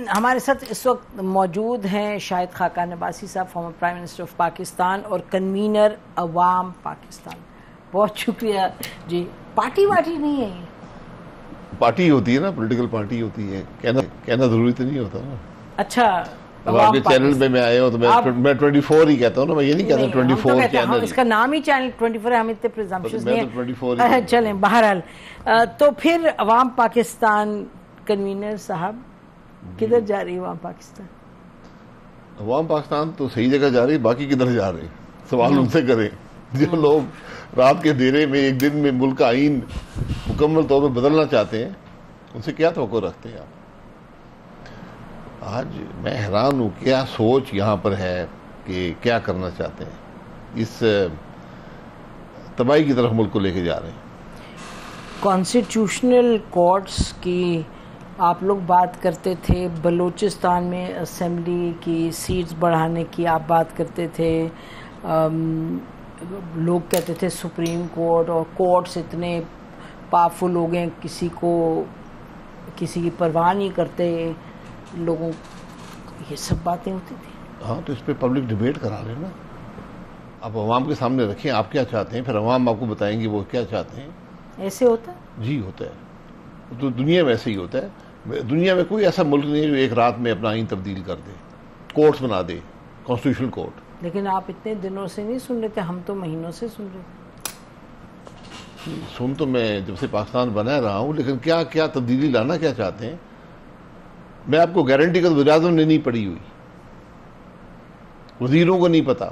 ہمارے ساتھ اس وقت موجود ہیں شاہد خاقان عباسی صاحب، former prime minister of Pakistan اور کنوینر عوام پاکستان. بہت شکریہ جی. پارٹی واٹی نہیں ہے یہ؟ پارٹی ہوتی ہے نا، پولیٹیکل پارٹی ہوتی ہے. کہنا ضروری تو نہیں ہوتا نا. اچھا، اب آپ کے چینل پہ میں آئے ہوں تو میں 24 ہی کہتا ہوں نا، میں یہ نہیں کہتا 24 چینل. اس کا نام ہی چینل 24 ہے، ہم اتنے پریزمپشنز نہیں ہیں. 24 چلیں بہرحال. تو پھر عوام پاکستان کنوینر صاحب کدھر جا رہی ہے عوام پاکستان؟ عوام پاکستان تو صحیح جگہ جا رہی ہے، باقی کدھر جا رہے ہیں سوال ان سے کریں. جو لوگ رات کے دیرے میں ایک دن میں ملک کا آئین مکمل طور پر بدلنا چاہتے ہیں، ان سے کیا توقع رکھتے ہیں آپ؟ آج میں حیران ہوں کیا سوچ یہاں پر ہے کہ کیا کرنا چاہتے ہیں. اس تباہی کی طرف ملک کو لے کے جا رہے ہیں. کانسٹیٹیوشنل کورٹس کی آپ لوگ بات کرتے تھے، بلوچستان میں اسمبلی کی سیٹس بڑھانے کی آپ بات کرتے تھے. لوگ کہتے تھے سپریم کورٹ اور کورٹس اتنے پاورفل ہو گئے، کسی کی پرواہ نہیں کرتے لوگوں. یہ سب باتیں ہوتی تھی. ہاں تو اس پہ پبلک ڈیبیٹ کرا لیں نا. آپ عوام کے سامنے رکھیں آپ کیا چاہتے ہیں، پھر عوام آپ کو بتائیں گے وہ کیا چاہتے ہیں. ایسے ہوتا ہے؟ جی ہوتا ہے. تو دنیا میں ایسے ہی ہوتا ہے. دنیا میں کوئی ایسا ملک نہیں ہے جو ایک رات میں اپنا آئین تبدیل کر دے، کورٹس بنا دے، کانسٹیٹیوشنل کورٹ. لیکن آپ اتنے دنوں سے نہیں سن رہے تھے، ہم تو مہینوں سے سن رہے تھے. سن تو میں جب سے پاکستان بنا رہا ہوں، لیکن کیا تبدیلی لانا کیا چاہتے ہیں. میں آپ کو گارنٹی کا وزیر اعظم نے نہیں پڑھی ہوئی، وزیروں کو نہیں پتا،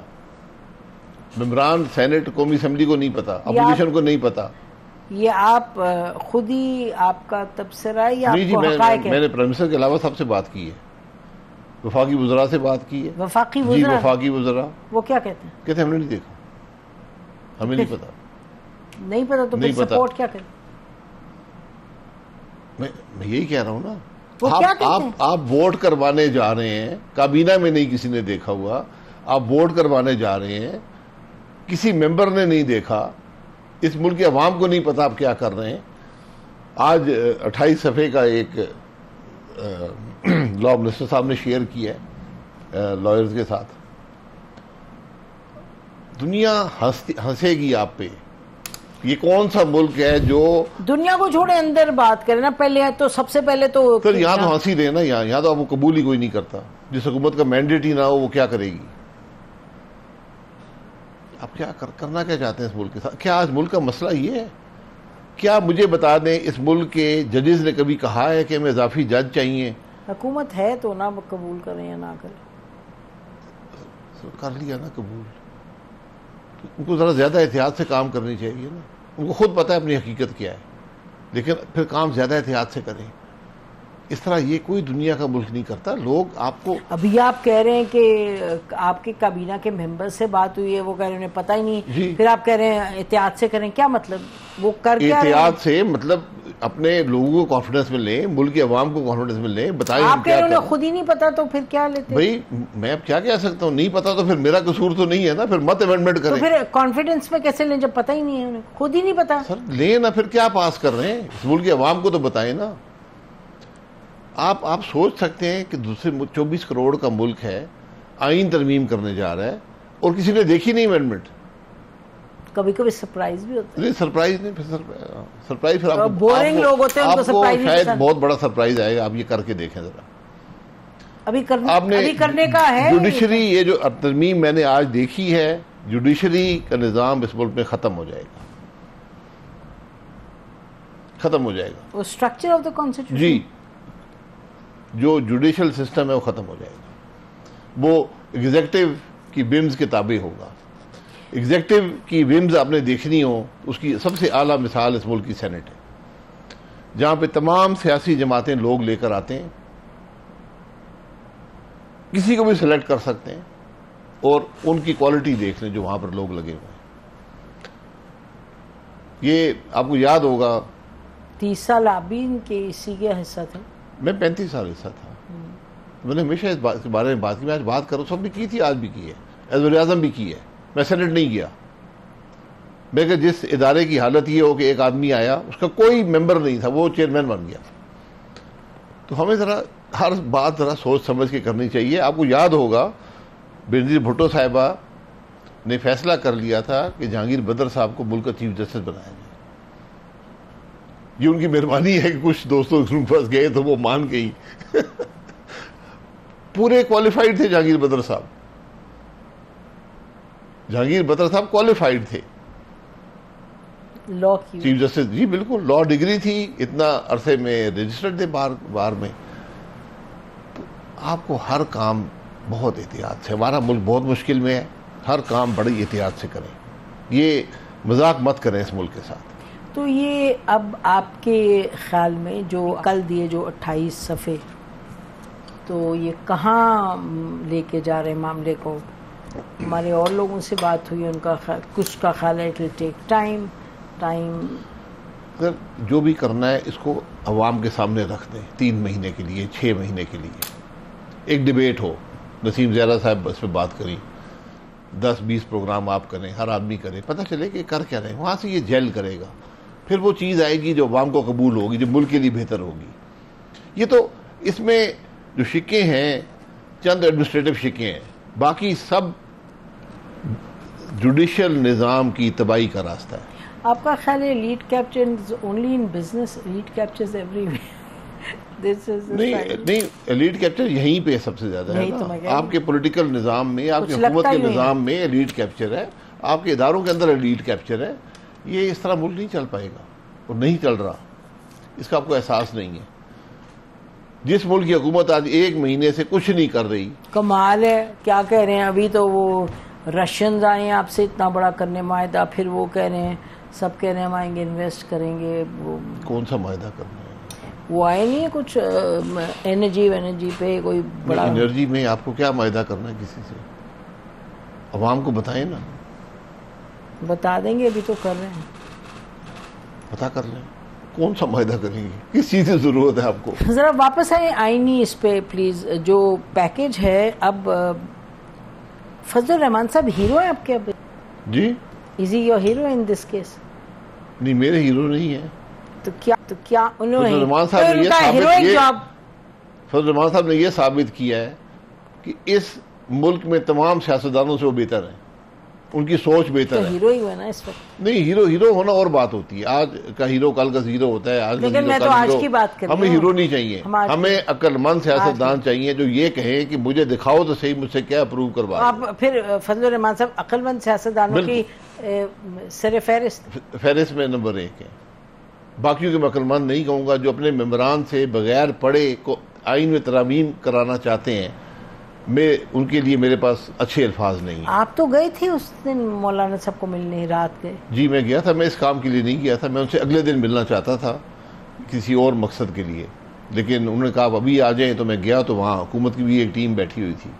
ممبران سینٹ قومی اسمبلی کو نہیں پتا، اپوزیشن کو نہیں پتا. یہ آپ خود ہی آپ کا تبصرہ ہے یا آپ کو حقائق ہے؟ میں نے پرائم منسٹر کے علاوہ سب سے بات کی ہے، وفاقی وزراء سے بات کی ہے. وفاقی وزراء؟ جی وفاقی وزراء. وہ کیا کہتے ہیں؟ کہتے ہیں ہم نے نہیں دیکھا، ہمیں نہیں پتا. نہیں پتا تو پھر سپورٹ کیا کریں؟ میں یہی کہہ رہا ہوں نا. وہ کیا کہتے ہیں؟ آپ ووٹ کروانے جا رہے ہیں، کابینہ میں نہیں کسی نے دیکھا ہوا، آپ ووٹ کروانے جا رہے ہیں، کسی ممبر نے نہیں دیکھا، اس ملک کے عوام کو نہیں پتا آپ کیا کر رہے ہیں. آج 28 صفحے کا ایک لا منسٹر صاحب نے شیئر کیا ہے لائرز کے ساتھ. دنیا ہنسے گی آپ پہ. یہ کون سا ملک ہے جو دنیا کو چھوڑے اندر بات کرے نا. پہلے تو سب سے پہلے تو سر یہاں تو ہنسی رہے نا. یہاں تو آپ کو قبول ہی کوئی نہیں کرتا. جس حکومت کا مینڈیٹ ہی نہ ہو وہ کیا کرے گی. آپ کیا کرنا کیا چاہتے ہیں اس ملک کے ساتھ؟ کیا آج ملک کا مسئلہ یہ ہے؟ کیا مجھے بتا دیں اس ملک کے ججز نے کبھی کہا ہے کہ ہمیں اضافی جج چاہیے؟ حکومت ہے تو نہ قبول کریں یا نہ کریں. کر لیا نا قبول. ان کو ذرا زیادہ احتیاط سے کام کرنی چاہیے نا. ان کو خود پتہ ہے اپنی حقیقت کیا ہے، لیکن پھر کام زیادہ احتیاط سے کریں. اس طرح یہ کوئی دنیا کا ملک نہیں کرتا. لوگ آپ کو ابھی آپ کہہ رہے ہیں کہ آپ کے کابینہ کے ممبر سے بات ہوئی ہے، وہ کہہ رہے ہیں انہیں پتہ ہی نہیں. پھر آپ کہہ رہے ہیں احتیاط سے کریں. کیا مطلب؟ وہ کر کیا رہے ہیں؟ احتیاط سے مطلب اپنے لوگوں کو کانفیڈنس میں لیں، ملک کے عوام کو کانفیڈنس میں لیں. بتائیں آپ کہہ رہے ہیں انہیں خود ہی نہیں پتا تو پھر کیا لیتے؟ بھائی میں اب کیا کہہ سکتا ہوں؟ نہیں پتا تو پھر میرا قصور تو نہیں ہے نا. پھر مت امینڈمنٹ کریں. تو پھر کانفیڈنس میں کیسے لیں جب پتہ ہی نہیں ہے انہیں؟ خود ہی نہیں پتا. سر لیں نا. پھر کیا پاس کر رہے ہیں؟ اس ملک کے عوام کو تو بتائیں نا. آپ سوچ سکتے ہیں کہ دوسرے 24 کروڑ کا ملک ہے، آئین ترمیم کرنے جا رہا ہے اور کسی نے دیکھی نہیں امینڈمنٹ. کبھی کبھی سرپرائز بھی ہوتا ہے. نہیں سرپرائز نہیں. سرپرائز پھر آپ بورنگ لوگ ہوتے ہیں، ان کو سرپرائز نہیں شاید پسند. بہت بڑا سرپرائز آئے گا. آپ یہ کر کے دیکھیں ذرا. ابھی کرنے کا ہے. جوڈیشری یہ جو ترمیم میں نے آج دیکھی ہے، جوڈیشری کا نظام اس ملک میں ختم ہو جائے گا. ختم ہو جائے گا. وہ اسٹرکچر آف دا کانسٹیٹیوشن. جی جو جوڈیشل سسٹم ہے وہ ختم ہو جائے گا. وہ ایگزیکٹو کی ومز کے تابع ہوگا. ایگزیکٹو کی ومز آپ نے دیکھنی ہو، اس کی سب سے اعلیٰ مثال اس ملک کی سینٹ ہے، جہاں پہ تمام سیاسی جماعتیں لوگ لے کر آتے ہیں، کسی کو بھی سلیکٹ کر سکتے ہیں اور ان کی کوالٹی دیکھ لیں جو وہاں پر لوگ لگے ہوئے ہیں. یہ آپ کو یاد ہوگا 30 سال آپ بھی ان کے اسی کے حصہ تھے. میں 35 سال حصہ تھا. میں نے ہمیشہ اس بات کے بارے میں بات کی. میں آج بات کروں، سب نے کی تھی، آج بھی کی ہے، وزیر اعظم بھی کی ہے. میں سینٹ نہیں گیا. میں کہ جس ادارے کی حالت یہ ہو کہ ایک آدمی آیا، اس کا کوئی ممبر نہیں تھا، وہ چیئرمین بن گیا. تو ہمیں ذرا ہر بات ذرا سوچ سمجھ کے کرنی چاہیے. آپ کو یاد ہوگا بینظیر بھٹو صاحبہ نے فیصلہ کر لیا تھا کہ جہانگیر بدر صاحب کو ملک کا چیف جسٹس بنایا جائے. یہ ان کی مہربانی ہے کہ کچھ دوستوں کے پاس گئے تو وہ مان گئی. پورے کوالیفائڈ تھے جہانگیر بدر صاحب. جہانگیر بدر صاحب کوالیفائڈ تھے لا کی چیف جسٹس. جی بالکل, لا ڈگری تھی, اتنا عرصے میں رجسٹرڈ تھے بار میں. آپ کو ہر کام بہت احتیاط سے, ہمارا ملک بہت مشکل میں ہے, ہر کام بڑی احتیاط سے کریں. یہ مذاق مت کریں اس ملک کے ساتھ. تو یہ اب آپ کے خیال میں جو کل دیے جو 28 صفحے, تو یہ کہاں لے کے جا رہے ہیں معاملے کو؟ ہمارے اور لوگوں سے بات ہوئی, ان کا کچھ کا خیال ہے کہ ٹیک ٹائم. اگر جو بھی کرنا ہے اس کو عوام کے سامنے رکھ دیں 3 مہینے کے لیے, 6 مہینے کے لیے. ایک ڈیبیٹ ہو, نسیم زیرہ صاحب اس پہ بات کریں, 10-20 پروگرام آپ کریں, ہر آدمی کرے, پتہ چلے کہ کر کیا رہے ہیں. وہاں سے یہ جیل کرے گا, پھر وہ چیز آئے گی جو عوام کو قبول ہوگی, جو ملک کے لیے بہتر ہوگی. یہ تو اس میں جو شکیں ہیں چند ایڈمنسٹریٹو شکیں ہیں, باقی سب جوڈیشل نظام کی تباہی کا راستہ ہے. آپ کا خیال ہے lead captures only in business, lead captures every نہیں, لیڈ کیپچر یہیں پہ سب سے زیادہ ہے نا. آپ کے پولیٹیکل نظام میں, آپ کی حکومت کے نظام میں لیڈ کیپچر ہے, آپ کے اداروں کے اندر لیڈ کیپچر ہے. یہ اس طرح ملک نہیں چل پائے گا, اور نہیں چل رہا, اس کا آپ کو احساس نہیں ہے. جس ملک کی حکومت آج 1 مہینے سے کچھ نہیں کر رہی. کمال ہے, کیا کہہ رہے ہیں ابھی تو وہ رشینز آئے ہیں آپ سے اتنا بڑا کرنے معاہدہ, پھر وہ کہہ رہے ہیں, سب کہہ رہے ہیں ہم آئیں گے انویسٹ کریں گے. وہ کون سا معاہدہ کرنا ہے؟ وہ آئے نہیں کچھ انرجی پہ کوئی بڑا. انرجی میں آپ کو کیا معاہدہ کرنا ہے کسی سے؟ عوام کو بتائیں نا. بتا دیں گے, ابھی تو کر رہے ہیں. پتا کر لیں کون سا معاہدہ کریں گے, کس چیز کی ضرورت ہے آپ کو. ذرا واپس آئیں نہیں اس پہ پلیز. جو پیکیج ہے, اب فضل الرحمان صاحب ہیرو ہیں آپ کے؟ اب جی, is he your hero in this case? نہیں, میرے ہیرو نہیں ہے. تو کیا انہوں نے فضل الرحمان صاحب نے یہ ثابت کیا ہے کہ اس ملک میں تمام سیاستدانوں سے وہ بہتر ہیں, ان کی سوچ بہتر ہے. ہیرو ہی ہوئے نا اس وقت. نہیں, ہیرو ہونا اور بات ہوتی ہے. آج کا ہیرو کل کا ہیرو ہوتا ہے. آج لیکن میں تو آج کی بات کر رہی ہوں. ہمیں ہیرو نہیں چاہیے, ہمیں عقل مند سیاستدان چاہیے جو یہ کہیں کہ مجھے دکھاؤ تو صحیح, مجھ سے کیا اپروو کروا. آپ پھر فضل الرحمان صاحب عقل مند سیاستدانوں کی سر فہرست میں نمبر 1 ہے. باقیوں کے میں عقل مند نہیں کہوں گا. جو اپنے ممبران سے بغیر پڑھے کو آئین میں ترامیم کرانا چاہتے ہیں, میں ان کے لیے میرے پاس اچھے الفاظ نہیں ہیں. آپ تو گئے تھے اس دن مولانا صاحب کو ملنے, رات گئے؟ جی میں گیا تھا. میں اس کام کے لیے نہیں گیا تھا, میں ان سے اگلے دن ملنا چاہتا تھا کسی اور مقصد کے لیے, لیکن انہوں نے کہا ابھی آ جائیں. تو میں گیا تو وہاں حکومت کی بھی ایک ٹیم بیٹھی ہوئی تھی,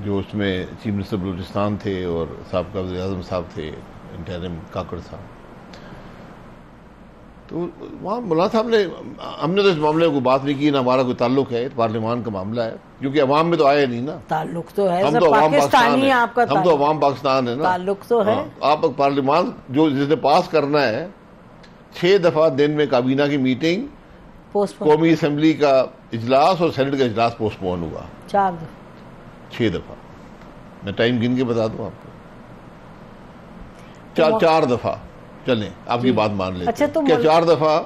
جو اس میں چیف منسٹر بلوچستان تھے اور سابقہ وزیر اعظم صاحب تھے, انٹرم کاکڑ صاحب. تو وہاں مولانا صاحب نے, ہم نے تو اس معاملے کو بات نہیں کی, نہ ہمارا کوئی تعلق ہے, پارلیمان کا معاملہ ہے, کیونکہ عوام میں تو آیا نہیں نا. تعلق تو ہے, ہم تو عوام پاکستان ہیں, آپ کا ہم تو عوام پاکستان ہے نا. تعلق تو ہے. آپ پارلیمان جو جس نے پاس کرنا ہے, 6 دفعہ دن میں کابینہ کی میٹنگ, قومی اسمبلی کا اجلاس اور سینٹ کا اجلاس پوسٹ پون ہوا. 4 دفعہ 6 دفعہ. میں ٹائم گن کے بتا دوں آپ کو. 4 دفعہ. چلیں آپ کی بات مان لیتے. اچھا, کیا 4 دفعہ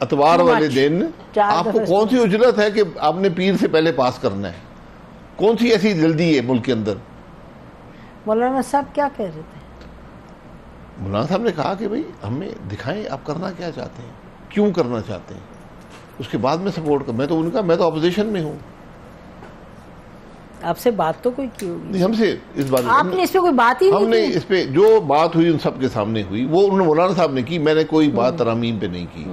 اتوار والے دن آپ کو کون سی اجلت ہے کہ آپ نے پیر سے پہلے پاس کرنا ہے؟ کون سی ایسی جلدی ہے ملک کے اندر؟ مولانا صاحب کیا کہہ رہے تھے؟ مولانا صاحب نے کہا کہ بھئی ہمیں دکھائیں آپ کرنا کیا چاہتے ہیں, کیوں کرنا چاہتے ہیں, اس کے بعد میں سپورٹ کر. میں تو ان کا, میں تو اپوزیشن میں ہوں. آپ سے بات تو کوئی کی ہوگی؟ نہیں, ہم سے اس بات آپ نے اس پہ کوئی بات ہی نہیں کی. ہم نے اس پہ جو بات ہوئی ان سب کے سامنے ہوئی, وہ انہوں نے مولانا صاحب نے کی. میں نے کوئی بات ترامیم پہ نہیں کی,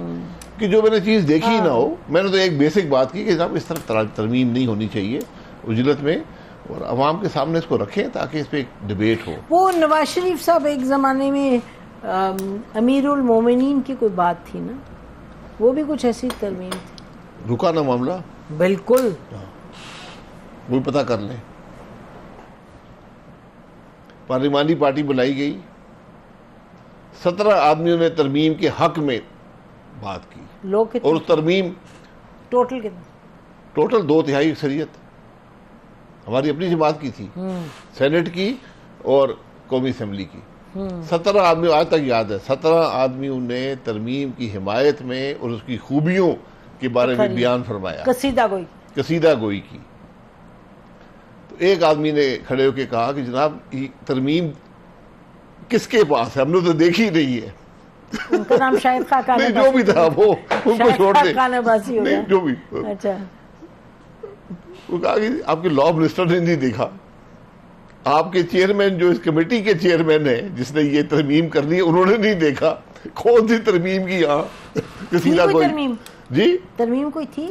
کہ جو میں نے چیز دیکھی نہ ہو. میں نے تو ایک بیسک بات کی کہ جناب اس طرح ترمیم نہیں ہونی چاہیے اجلت میں, اور عوام کے سامنے اس کو رکھیں تاکہ اس پہ ایک ڈیبیٹ ہو. وہ نواز شریف صاحب ایک زمانے میں امیر المومنین کی کوئی بات تھی نا, وہ بھی کچھ ایسی ترمیم تھی. رکا نا معاملہ؟ بالکل, وہ پتہ کر لیں. پارلیمانی پارٹی بنائی گئی, 17 آدمیوں نے ترمیم کے حق میں بات کی, اور اس ترمیم ٹوٹل کتنا؟ ٹوٹل 2/3 اکثریت ہماری اپنی جماعت کی تھی، سینٹ کی اور قومی اسمبلی کی. 17 آدمی، آج تک یاد ہے، 17 آدمیوں نے ترمیم کی حمایت میں اور اس کی خوبیوں کے بارے میں بیان فرمایا، قصیدہ گوئی کی. تو ایک آدمی نے کھڑے ہو کے کہا کہ جناب یہ ترمیم کس کے پاس ہے، ہم نے تو دیکھی نہیں ہے. ان کا نام شاہد خاقان نہیں جو بھی تھا وہ ان کو چھوڑ دیں، نہیں جو بھی. اچھا، وہ کہا کہ آپ کے لا منسٹر نے نہیں دیکھا، آپ کے چیئرمین جو اس کمیٹی کے چیئرمین ہیں جس نے یہ ترمیم کرنی ہے انہوں نے نہیں دیکھا. کون سی ترمیم کی یہاں قصیدہ کوئی ترمیم؟ جی ترمیم کوئی تھی؟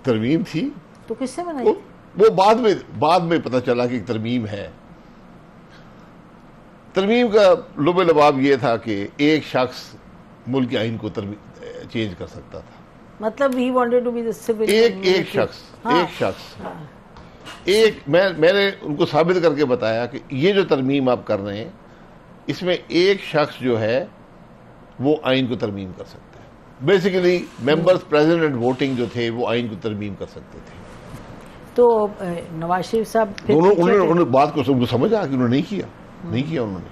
ترمیم تھی تو کس سے بنائی؟ وہ بعد میں پتہ چلا کہ ایک ترمیم ہے. ترمیم کا لب لباب یہ تھا کہ ایک شخص ملک کے آئین کو چینج کر سکتا تھا. مطلب he wanted to be the civil. ایک شخص میں نے ان کو ثابت کر کے بتایا کہ یہ جو ترمیم آپ کر رہے ہیں اس میں ایک شخص جو ہے وہ آئین کو ترمیم کر سکتا ہے. Basically members present and voting جو تھے وہ آئین کو ترمیم کر سکتے تھے. تو نواز شریف صاحب انہوں نے بات کو سمجھا کہ انہوں نے نہیں کیا انہوں نے.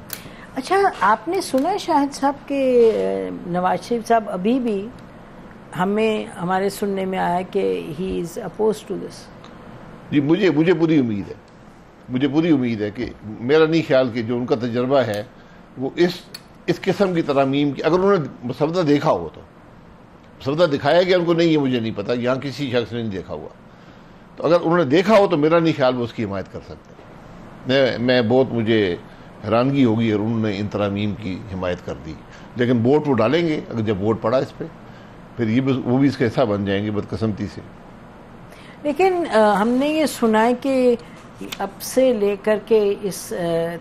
اچھا، آپ نے سنا ہے شاہد صاحب کہ نواز شریف صاحب ابھی بھی ہمارے سننے میں آیا کہ ہی از اپوز ٹو دس؟ جی مجھے پوری امید ہے کہ میرا نہیں خیال کہ جو ان کا تجربہ ہے وہ اس قسم کی ترامیم کی، اگر انہوں نے مسودہ دیکھا ہو تو مسودہ دکھایا گیا ان کو، نہیں ہے مجھے نہیں پتا، یہاں کسی شخص نے نہیں دیکھا ہوا، تو اگر انہوں نے دیکھا ہو تو میرا نہیں خیال وہ اس کی حمایت کر سکتے. میں بہت مجھے حیرانگی ہوگی اور انہوں نے ان ترامیم کی حمایت کر دی. لیکن ووٹ وہ ڈالیں گے، اگر جب ووٹ پڑا اس پہ پھر وہ بھی اس کا حصہ بن جائیں گے بدقسمتی سے. لیکن ہم نے یہ سنا ہے کہ اب سے لے کر کے اس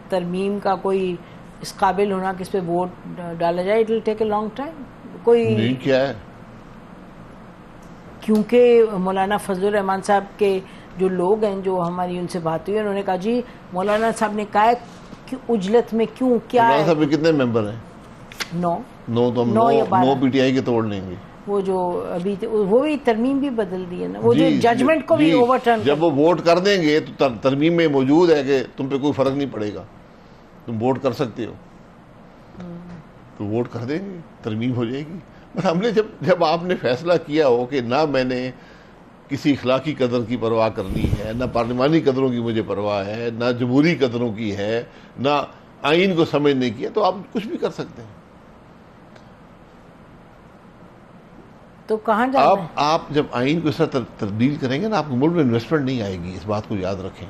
ترمیم کا کوئی اس قابل ہونا کہ اس پہ ووٹ ڈالا جائے، it will take a long time. کوئی نہیں کیا ہے، کیونکہ مولانا فضل الرحمان صاحب کے جو لوگ ہیں، جو ہماری ان سے بات ہوئی، انہوں نے کہا جی مولانا صاحب نے کہا کہ اجلت میں کیوں کیا ہے. مولانا صاحب میں کتنے ممبر ہیں؟ 9 تو ہم 9 پی ٹی آئی کے توڑ لیں گے. وہ جو ابھی وہ بھی ترمیم بھی بدل دی ہے نا، وہ جو ججمنٹ کو بھی اوور ٹرن. جب وہ ووٹ کر دیں گے تو ترمیم میں موجود ہے کہ تم پہ کوئی فرق نہیں پڑے گا، تم ووٹ کر سکتے ہو، تو ووٹ کر دیں گے، ترمیم ہو جائے گی. بس ہم نے جب آپ نے فیصلہ کیا ہو کہ نہ میں نے کسی اخلاقی قدر کی پرواہ کرنی ہے، نہ پارلیمانی قدروں کی مجھے پرواہ ہے، نہ جمہوری قدروں کی ہے، نہ آئین کو سمجھنے کی ہے، تو آپ کچھ بھی کر سکتے ہیں. تو کہاں جانا ہے؟ آپ جب آئین کو اس طرح تبدیل کریں گے نا، آپ کو ملک میں انویسٹمنٹ نہیں آئے گی. اس بات کو یاد رکھیں.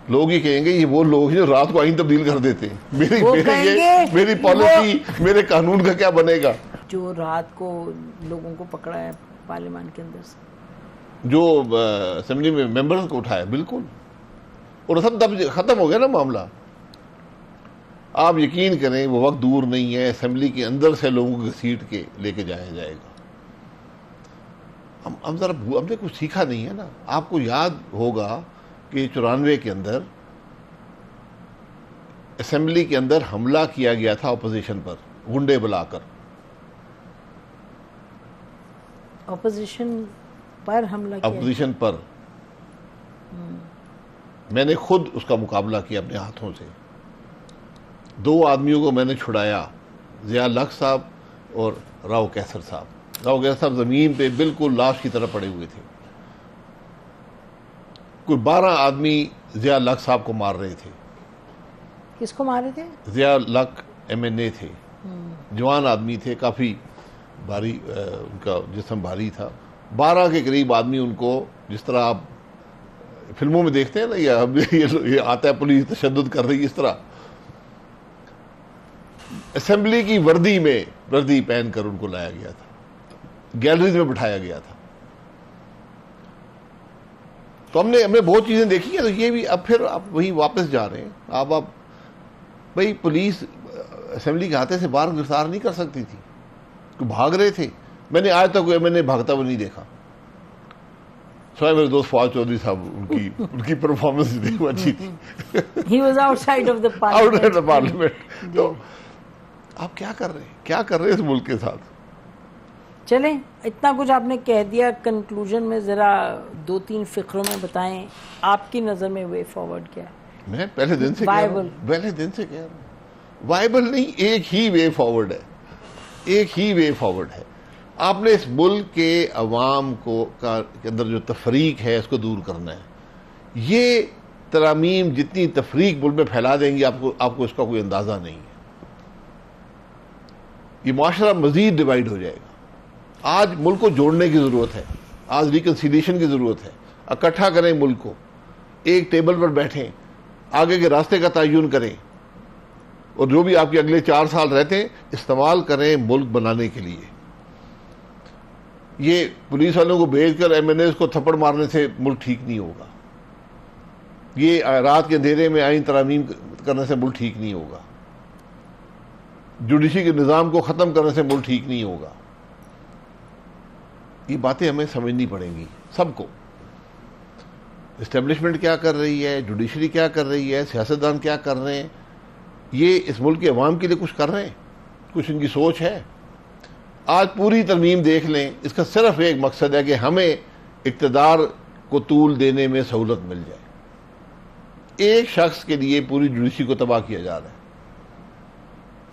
لوگ یہ کہیں گے یہ وہ لوگ ہیں جو رات کو آئین تبدیل کر دیتے ہیں، میری پالیسی میرے قانون کا کیا بنے گا. جو رات کو لوگوں کو پکڑا ہے پارلیمان کے اندر سے، جو اسمبلی میں ممبرز کو اٹھایا، بالکل، اور سب تب ختم ہو گیا نا معاملہ. آپ یقین کریں وہ وقت دور نہیں ہے اسمبلی کے اندر سے لوگوں کو گھسیٹ کے لے کے جایا جائے گا. ہم نے کچھ سیکھا نہیں ہے نا. آپ کو یاد ہوگا کہ 94 کے اندر اسمبلی کے اندر حملہ کیا گیا تھا اپوزیشن پر، گنڈے بلا کر. اپوزیشن پر حملہ کیا؟ اپوزیشن پر میں نے خود اس کا مقابلہ کیا اپنے ہاتھوں سے. 2 آدمیوں کو میں نے چھڑایا، ضیاء الحق صاحب اور راؤ کیسر صاحب. راؤ کیسر صاحب زمین پہ بالکل لاش کی طرح پڑے ہوئے تھے. کوئی 12 آدمی ضیاء الحق صاحب کو مار رہے تھے. کس کو مارے تھے؟ ضیاء الحق MNA تھے، جوان آدمی تھے، کافی بھاری، ان کا جسم بھاری تھا. 12 کے قریب آدمی ان کو، جس طرح آپ فلموں میں دیکھتے ہیں نا، یہ آتا ہے پولیس تشدد کر رہی ہے، اس طرح اسمبلی کی وردی پہن کر ان کو لایا گیا تھا، گیلریز میں بٹھایا گیا تھا. تو ہم نے بہت چیزیں دیکھی ہیں. تو یہ بھی اب پھر آپ وہی واپس جا رہے ہیں. آپ بھائی پولیس اسمبلی کے ہاتھے سے باہر گرفتار نہیں کر سکتی تھی، تو بھاگ رہے تھے. میں نے آج تک میں نے بھاگتا ہوا نہیں دیکھا، سوائے میرے دوست فواد چودھری صاحب، ان کی پرفارمنس اچھی تھی. He was outside of the parliament. تو آپ کیا کر رہے ہیں اس ملک کے ساتھ؟ چلیں اتنا کچھ آپ نے کہہ دیا، کنکلوژن میں ذرا 2-3 فقروں میں بتائیں آپ کی نظر میں وے فارورڈ کیا ہے؟ میں پہلے دن سے کہہ رہا ہوں وائبل نہیں، ایک ہی وے فارورڈ ہے، ایک ہی وے فارورڈ ہے. آپ نے اس ملک کے عوام کے اندر جو تفریق ہے اس کو دور کرنا ہے. یہ ترامیم جتنی تفریق ملک میں پھیلا دیں گی آپ کو اس کا کوئی اندازہ نہیں ہے. یہ معاشرہ مزید ڈیوائیڈ ہو جائے گا. آج ملک کو جوڑنے کی ضرورت ہے، آج ریکنسیلیشن کی ضرورت ہے. اکٹھا کریں ملک کو، ایک ٹیبل پر بیٹھیں، آگے کے راستے کا تعین کریں، اور جو بھی آپ کے اگلے 4 سال رہتے ہیں استعمال کریں ملک بنانے کے لیے. یہ پولیس والوں کو بھیج کر ایم این ایز کو تھپڑ مارنے سے ملک ٹھیک نہیں ہوگا. یہ رات کے اندھیرے میں آئین ترامیم کرنے سے ملک ٹھیک نہیں ہوگا. جوڈیشری کے نظام کو ختم کرنے سے ملک ٹھیک نہیں ہوگا. یہ باتیں ہمیں سمجھنی پڑیں گی سب کو. اسٹیبلشمنٹ کیا کر رہی ہے، جوڈیشری کیا کر رہی ہے، سیاستدان کیا کر رہے ہیں، یہ اس ملک کے عوام کے لیے کچھ کر رہے ہیں، کچھ ان کی سوچ ہے. آج پوری ترمیم دیکھ لیں، اس کا صرف ایک مقصد ہے کہ ہمیں اقتدار کو طول دینے میں سہولت مل جائے. ایک شخص کے لیے پوری جوڈیشری کو تباہ کیا جا رہا ہے،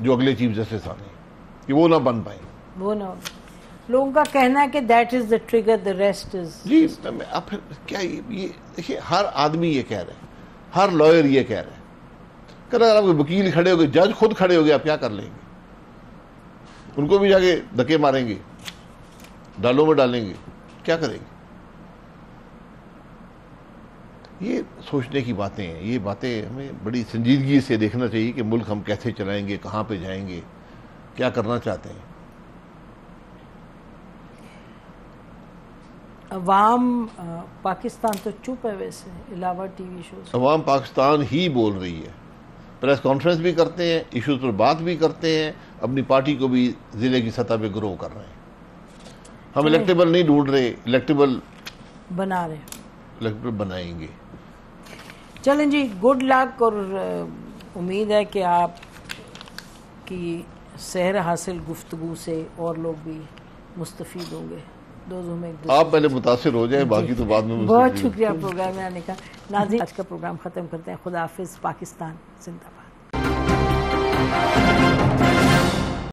جو اگلے چیف جسٹس آنے کہ وہ نہ بن پائیں. وہ نہ لوگوں کا کہنا ہے کہ that is the trigger, the rest is. جی اب پھر کیا یہ دیکھیے، ہر آدمی یہ کہہ رہا ہے، ہر لائر یہ کہہ رہا ہے کہ اگر آپ وکیل کھڑے ہو گئے، جج خود کھڑے ہو گئے، آپ کیا کر لیں گے؟ ان کو بھی جا کے دھکے ماریں گے، ڈالوں میں ڈالیں گے، کیا کریں گے؟ یہ سوچنے کی باتیں ہیں. یہ باتیں ہمیں بڑی سنجیدگی سے دیکھنا چاہیے کہ ملک ہم کیسے چلائیں گے، کہاں پہ جائیں گے، کیا کرنا چاہتے ہیں. عوام پاکستان تو چپ ہے ویسے، علاوہ ٹی وی شوز. عوام پاکستان ہی بول رہی ہے، پریس کانفرنس بھی کرتے ہیں، ایشوز پر بات بھی کرتے ہیں، اپنی پارٹی کو بھی ضلع کی سطح پہ گرو کر رہے ہیں. ہم الیکٹیبل نہیں ڈھونڈ رہے، الیکٹیبل بنا رہے ہیں، الیکٹیبل بنائیں گے. چلیں جی، گڈ لک، اور امید ہے کہ آپ کی سحر حاصل گفتگو سے اور لوگ بھی مستفید ہوں گے. آپ پہلے متاثر ہو جائیں، باقی تو بعد میں. بہت شکریہ پروگرام میں آنے کا. ناظرین آج کا پروگرام ختم کرتے ہیں. خدا حافظ. پاکستان زندہ باد.